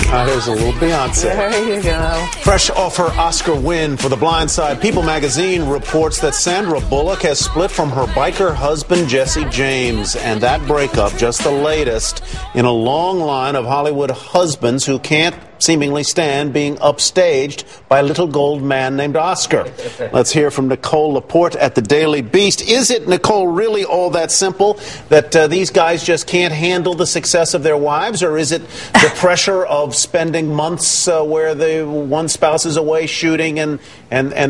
There's a little Beyonce. There you go. Fresh off her Oscar win for The Blind Side, People magazine reports that Sandra Bullock has split from her biker husband, Jesse James. And that breakup, just the latest in a long line of Hollywood husbands who can't seemingly stand being upstaged by a little gold man named Oscar. Let's hear from Nicole LaPorte at the Daily Beast. Is it, Nicole, really all that simple that these guys just can't handle the success of their wives, or is it the pressure of spending months where the one spouse is away shooting and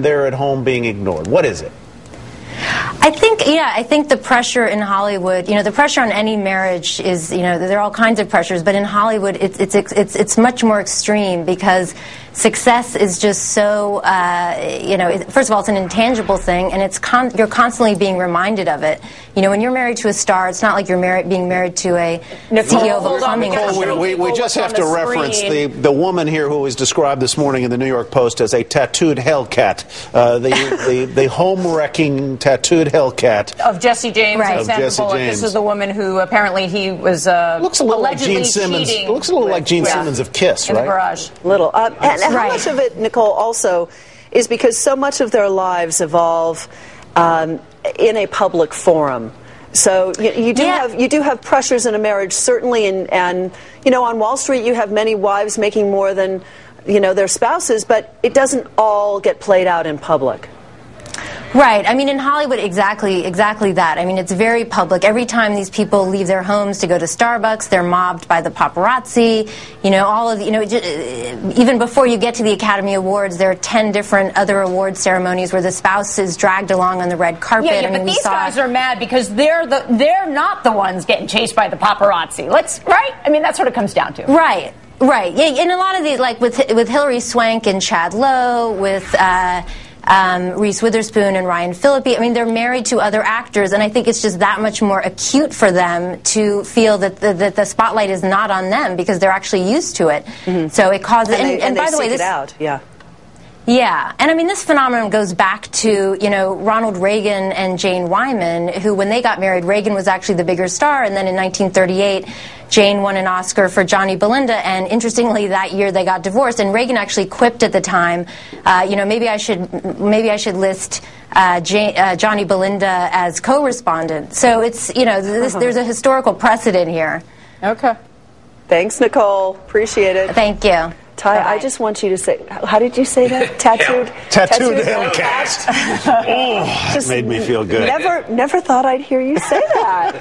they're at home being ignored? What is it? I think the pressure in Hollywood, the pressure on any marriage is, there are all kinds of pressures, but in Hollywood it's much more extreme because success is just so, first of all, it's an intangible thing, and you're constantly being reminded of it. When you're married to a star, it's not like you're being married to a CEO of a plumbing company. We just have to reference the woman here who was described this morning in the New York Post as a tattooed Hellcat, the home-wrecking tattooed Hellcat of Jesse James right. and Sandra Bullock. This is the woman who apparently he was looks a little allegedly like Gene Simmons. cheating. Looks a little like Gene Simmons of Kiss, in right? the garage. Little. And how much of it, Nicole, also is because so much of their lives evolve in a public forum. So you do have pressures in a marriage, certainly, and on Wall Street you have many wives making more than their spouses, but it doesn't all get played out in public. Right. I mean, in Hollywood, exactly that. I mean, it's very public. Every time these people leave their homes to go to Starbucks, they're mobbed by the paparazzi. Even before you get to the Academy Awards, there are 10 different other award ceremonies where the spouse is dragged along on the red carpet. Yeah, but these guys are mad because they're not the ones getting chased by the paparazzi. Right? I mean, that's what it comes down to. Right. Right. Yeah, and a lot of these, like with Hilary Swank and Chad Lowe, with Reese Witherspoon and Ryan Phillippe. I mean, they're married to other actors, and I think it's just that much more acute for them to feel that the spotlight is not on them because they're actually used to it. Mm-hmm. So it causes. And by the way, this. Yeah, and I mean, this phenomenon goes back to, Ronald Reagan and Jane Wyman, who, when they got married, Reagan was actually the bigger star, and then in 1938, Jane won an Oscar for Johnny Belinda, and interestingly, that year they got divorced, and Reagan actually quipped at the time, maybe I should list Johnny Belinda as co-respondent. So it's, there's a historical precedent here. Okay. Thanks, Nicole. Appreciate it. Thank you. Ty, I just want you to say, how did you say that? Tattooed Hellcat. Oh, just made me feel good. Never thought I'd hear you say that.